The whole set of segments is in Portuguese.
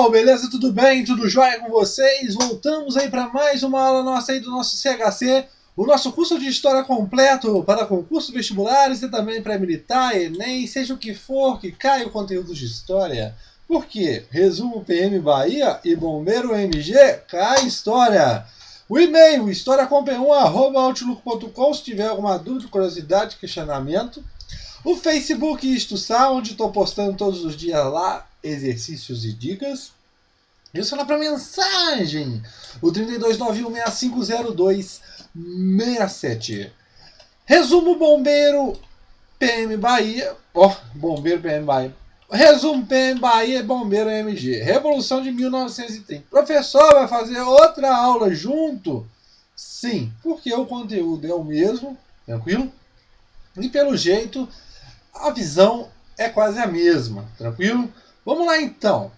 pessoal, beleza? Tudo bem? Tudo jóia com vocês? Voltamos aí para mais uma aula nossa aí do nosso CHC, o nosso curso de História completo para concursos vestibulares e também para militar, Enem, seja o que for que caia o conteúdo de História. Por quê? Resumo PM Bahia e Bombeiro MG, cai História. O e-mail, historiacom1@outlook.com, se tiver alguma dúvida, curiosidade, questionamento. O Facebook Isto onde estou postando todos os dias lá exercícios e dicas. Isso lá para mensagem. O 3291650267. Resumo Bombeiro PM Bahia. Bombeiro PM Bahia. Resumo PM Bahia e Bombeiro MG. Revolução de 1930. Professor, vai fazer outra aula junto? Sim, porque o conteúdo é o mesmo, tranquilo? E pelo jeito, a visão é quase a mesma, tranquilo? Vamos lá então.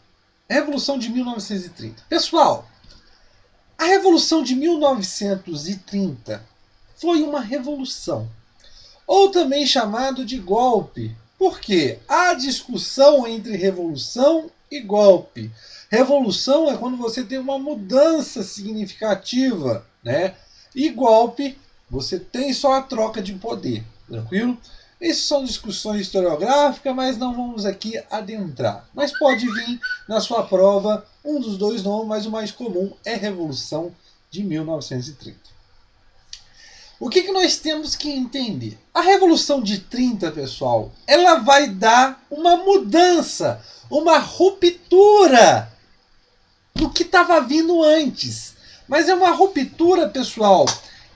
Revolução de 1930. Pessoal, a Revolução de 1930 foi uma revolução, ou também chamado de golpe. Por quê? Há discussão entre revolução e golpe. Revolução é quando você tem uma mudança significativa, né? E golpe, você tem só a troca de poder, tranquilo? Isso são discussões historiográficas, mas não vamos aqui adentrar. Mas pode vir na sua prova um dos dois nomes, mas o mais comum é Revolução de 1930. O que nós temos que entender? A Revolução de 30, pessoal, ela vai dar uma mudança, uma ruptura do que estava vindo antes. Mas é uma ruptura, pessoal,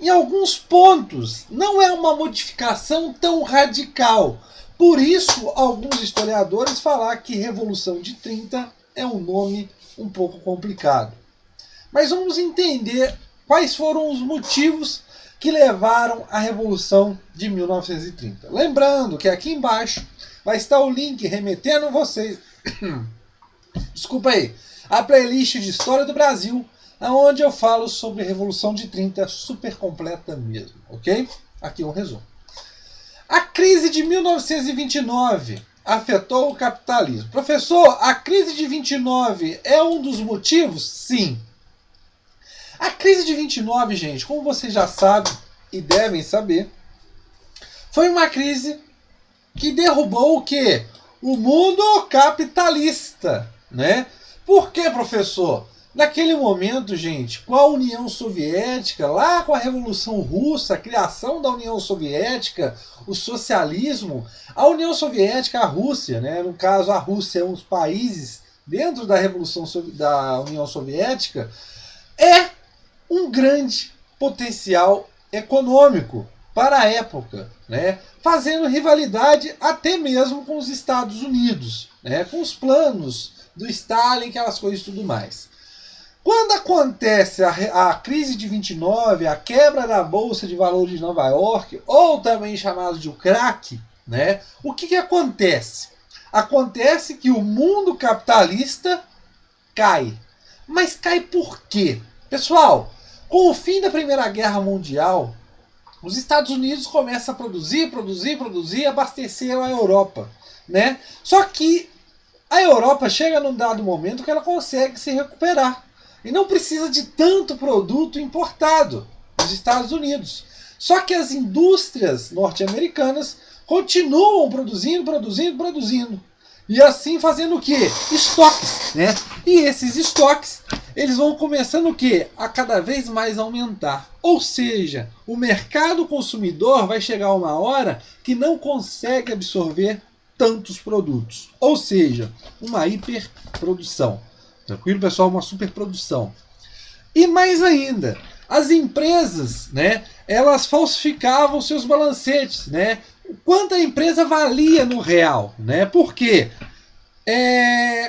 em alguns pontos. Não é uma modificação tão radical. Por isso, alguns historiadores falam que Revolução de 30 é um nome um pouco complicado. Mas vamos entender quais foram os motivos que levaram à Revolução de 1930. Lembrando que aqui embaixo vai estar o link remetendo vocês desculpa aí, a playlist de História do Brasil, onde eu falo sobre a Revolução de 30, super completa mesmo, ok? Aqui um resumo. A crise de 1929 afetou o capitalismo. Professor, a crise de 29 é um dos motivos? Sim. A crise de 29, gente, como vocês já sabem e devem saber, foi uma crise que derrubou o quê? O mundo capitalista, né? Por quê, professor? Naquele momento, gente, com a União Soviética, lá com a Revolução Russa, a criação da União Soviética, o socialismo, a União Soviética, a Rússia, né? No caso, a Rússia é um dos países dentro da Revolução da União Soviética, é um grande potencial econômico para a época, né? Fazendo rivalidade até mesmo com os Estados Unidos, né? Com os planos do Stalin, aquelas coisas e tudo mais. Quando acontece a crise de 29, a quebra da Bolsa de Valores de Nova York, ou também chamado de o crack, né? O que acontece? Acontece que o mundo capitalista cai. Mas cai por quê? Pessoal, com o fim da Primeira Guerra Mundial, os Estados Unidos começam a produzir, abastecer a Europa, né? Só que a Europa chega num dado momento que ela consegue se recuperar. E não precisa de tanto produto importado dos Estados Unidos. Só que as indústrias norte-americanas continuam produzindo. E assim fazendo o quê? Estoques, né? E esses estoques, eles vão começando o quê? A cada vez mais aumentar. Ou seja, o mercado consumidor vai chegar uma hora que não consegue absorver tantos produtos. Ou seja, uma hiperprodução. Tranquilo, pessoal? Uma superprodução. E mais ainda, as empresas, né, elas falsificavam seus balancetes, né? Quanto a empresa valia no real, né? Por quê?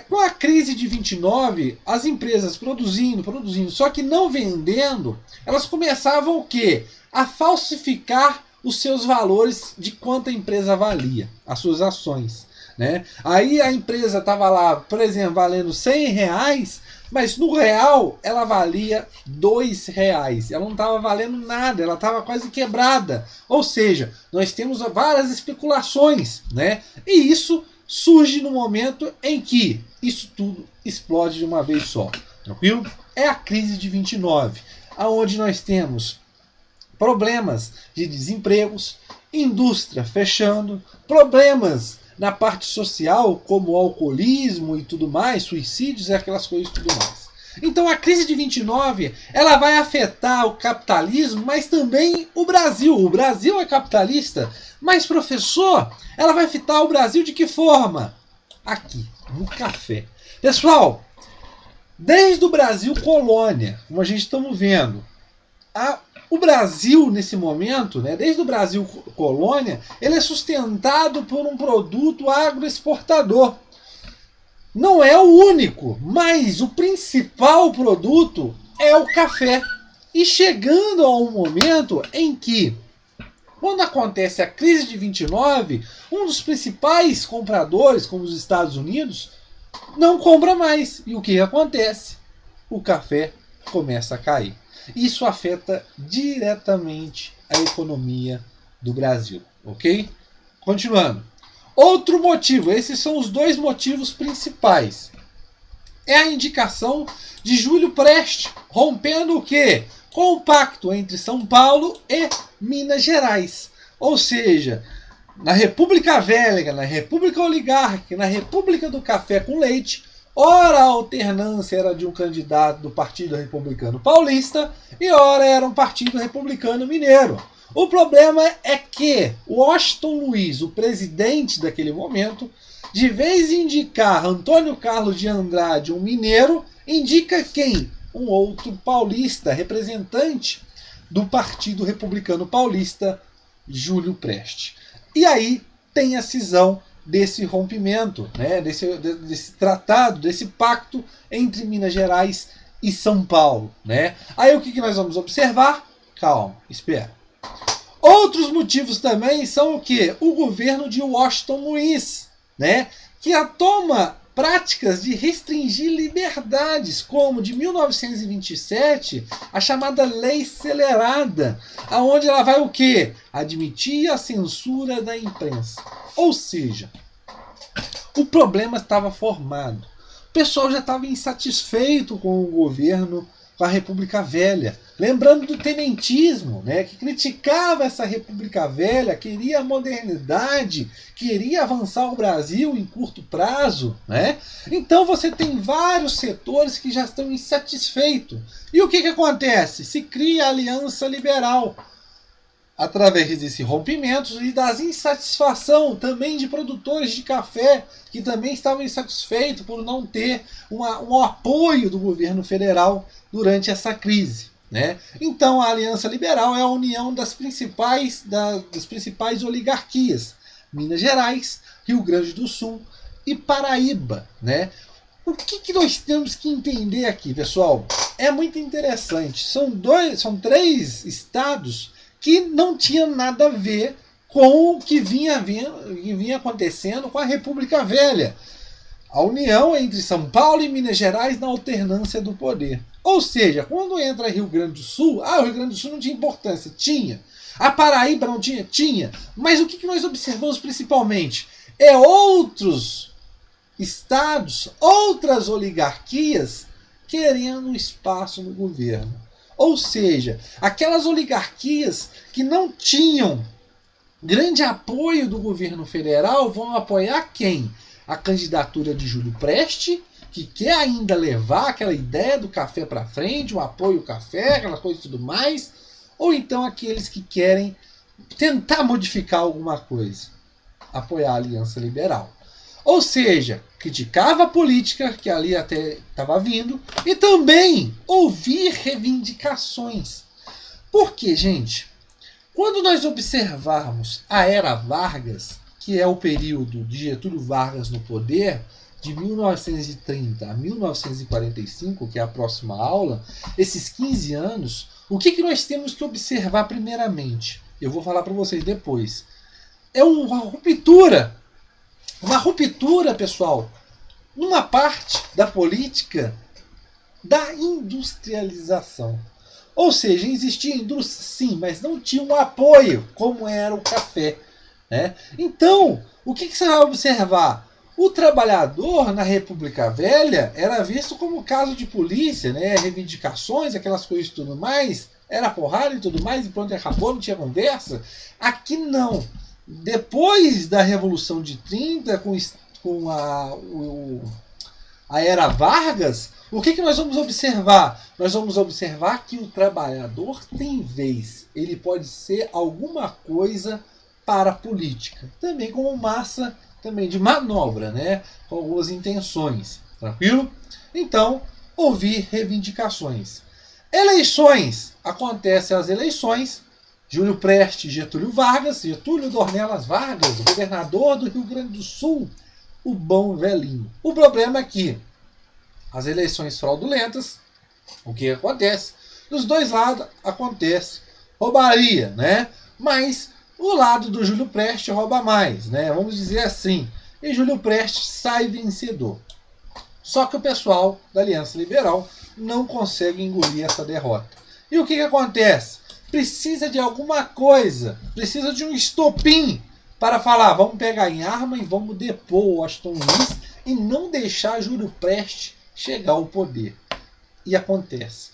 Com a crise de 29, as empresas produzindo, só que não vendendo, elas começavam o quê? A falsificar os seus valores de quanto a empresa valia, as suas ações, né? Aí a empresa estava lá, por exemplo, valendo R$100, mas no real ela valia R$2. Ela não estava valendo nada, ela estava quase quebrada. Ou seja, nós temos várias especulações, né? E isso surge no momento em que isso tudo explode de uma vez só. Tranquilo? É a crise de 29, aonde nós temos problemas de desempregos, indústria fechando, problemas na parte social, como alcoolismo e tudo mais, suicídios e aquelas coisas e tudo mais. Então a crise de 29, ela vai afetar o capitalismo, mas também o Brasil. O Brasil é capitalista, mas, professor, ela vai afetar o Brasil de que forma? Aqui, no café. Pessoal, desde o Brasil colônia, como a gente estamos vendo, o Brasil, nesse momento, né, desde o Brasil colônia, ele é sustentado por um produto agroexportador. Não é o único, mas o principal produto é o café. E chegando a um momento em que, quando acontece a crise de 29, um dos principais compradores, como os Estados Unidos, não compra mais. E o que acontece? O café começa a cair. Isso afeta diretamente a economia do Brasil, ok? Continuando. Outro motivo, esses são os dois motivos principais. É a indicação de Júlio Prestes, rompendo o quê? Com o pacto entre São Paulo e Minas Gerais. Ou seja, na República Velha, na República Oligárquica, na República do Café com Leite, ora a alternância era de um candidato do Partido Republicano Paulista e ora era um Partido Republicano Mineiro. O problema é que Washington Luiz, o presidente daquele momento, de vez em indicar Antônio Carlos de Andrade, um mineiro, indica quem? Um outro paulista, representante do Partido Republicano Paulista, Júlio Prestes. E aí tem a cisão desse rompimento, né, desse tratado, desse pacto entre Minas Gerais e São Paulo. Né? Aí o que nós vamos observar? Calma, espera. Outros motivos também são o quê? O governo de Washington Luiz, né? Que toma práticas de restringir liberdades, como de 1927, a chamada Lei Acelerada, aonde ela vai o quê? Admitir a censura da imprensa. Ou seja, o problema estava formado. O pessoal já estava insatisfeito com o governo, com a República Velha. Lembrando do tenentismo, né, que criticava essa República Velha, queria modernidade, queria avançar o Brasil em curto prazo. Né? Então você tem vários setores que já estão insatisfeitos. E o que acontece? Se cria a Aliança Liberal, através desse rompimento e das insatisfação também de produtores de café, que também estavam insatisfeitos por não ter um apoio do governo federal durante essa crise. Né? Então a Aliança Liberal é a união das principais oligarquias, Minas Gerais, Rio Grande do Sul e Paraíba. Né? O que nós temos que entender aqui, pessoal? É muito interessante. São 3 estados que não tinha nada a ver com o que vinha acontecendo com a República Velha. A união entre São Paulo e Minas Gerais na alternância do poder. Ou seja, quando entra Rio Grande do Sul, o Rio Grande do Sul não tinha importância, tinha. A Paraíba não tinha? Tinha. Mas o que nós observamos principalmente? É outros estados, outras oligarquias querendo espaço no governo. Ou seja, aquelas oligarquias que não tinham grande apoio do governo federal vão apoiar quem? A candidatura de Júlio Prestes, que quer ainda levar aquela ideia do café para frente, o apoio ao café, aquela coisa e tudo mais, ou então aqueles que querem tentar modificar alguma coisa, apoiar a Aliança Liberal. Ou seja, criticava a política, que ali até estava vindo, e também ouvir reivindicações. Por quê, gente? Quando nós observarmos a Era Vargas, que é o período de Getúlio Vargas no poder, de 1930 a 1945, que é a próxima aula, esses 15 anos, o que nós temos que observar primeiramente? Eu vou falar para vocês depois. É uma ruptura. Uma ruptura, pessoal, numa parte da política da industrialização. Ou seja, existia indústria, sim, mas não tinha um apoio, como era o café. Né? Então, o que você vai observar? O trabalhador na República Velha era visto como caso de polícia, né? Reivindicações, aquelas coisas e tudo mais, era porrada e tudo mais, e pronto, acabou, não tinha conversa. Aqui não. Depois da Revolução de 30, com a Era Vargas, o que nós vamos observar? Nós vamos observar que o trabalhador tem vez. Ele pode ser alguma coisa para a política. Também como massa também de manobra, né? Com algumas intenções. Tranquilo? Então, ouvir reivindicações. Eleições. Acontecem as eleições. Júlio Prestes, Getúlio Vargas, Getúlio Dornelas Vargas, governador do Rio Grande do Sul, o bom velhinho. O problema é que as eleições fraudulentas, o que acontece? Dos dois lados acontece roubaria, né? Mas o lado do Júlio Prestes rouba mais, né? Vamos dizer assim. E Júlio Prestes sai vencedor. Só que o pessoal da Aliança Liberal não consegue engolir essa derrota. E o que acontece? Precisa de alguma coisa, precisa de um estopim para falar, vamos pegar em arma e vamos depor o Washington Luiz e não deixar Júlio Prestes chegar ao poder. E acontece.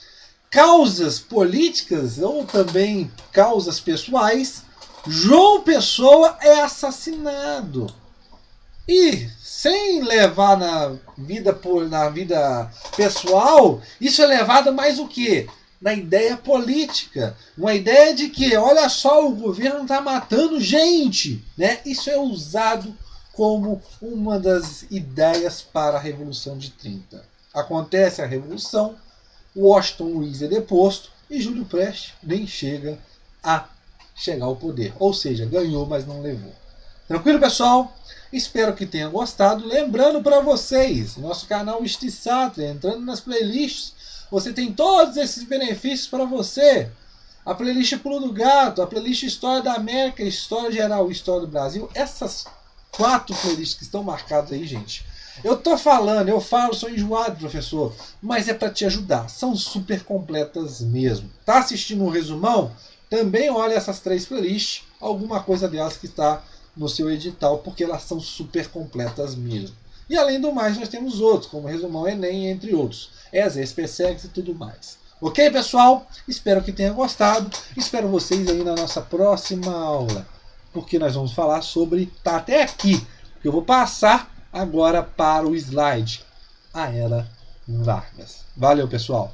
Causas políticas ou também causas pessoais, João Pessoa é assassinado. E sem levar na vida pessoal, isso é levado mais o quê? Na ideia política. Uma ideia de que, olha só, o governo está matando gente. Né? Isso é usado como uma das ideias para a Revolução de 30. Acontece a Revolução, Washington Luiz é deposto e Júlio Prestes nem chega ao poder. Ou seja, ganhou, mas não levou. Tranquilo, pessoal? Espero que tenham gostado. Lembrando para vocês, nosso canal Stisatra, entrando nas playlists, você tem todos esses benefícios para você. A playlist Pulo do Gato, a playlist História da América, História Geral e História do Brasil. Essas 4 playlists que estão marcadas aí, gente. Eu falo, sou enjoado, professor, mas é para te ajudar. São super completas mesmo. Tá assistindo um resumão? Também olha essas 3 playlists, alguma coisa delas que está no seu edital, porque elas são super completas mesmo. E além do mais, nós temos outros, como Resumão Enem, entre outros. ESA, SPSEX e tudo mais. Ok, pessoal? Espero que tenham gostado. Espero vocês aí na nossa próxima aula, porque nós vamos falar sobre... Tá até aqui, porque eu vou passar agora para o slide. A Era Vargas. Valeu, pessoal!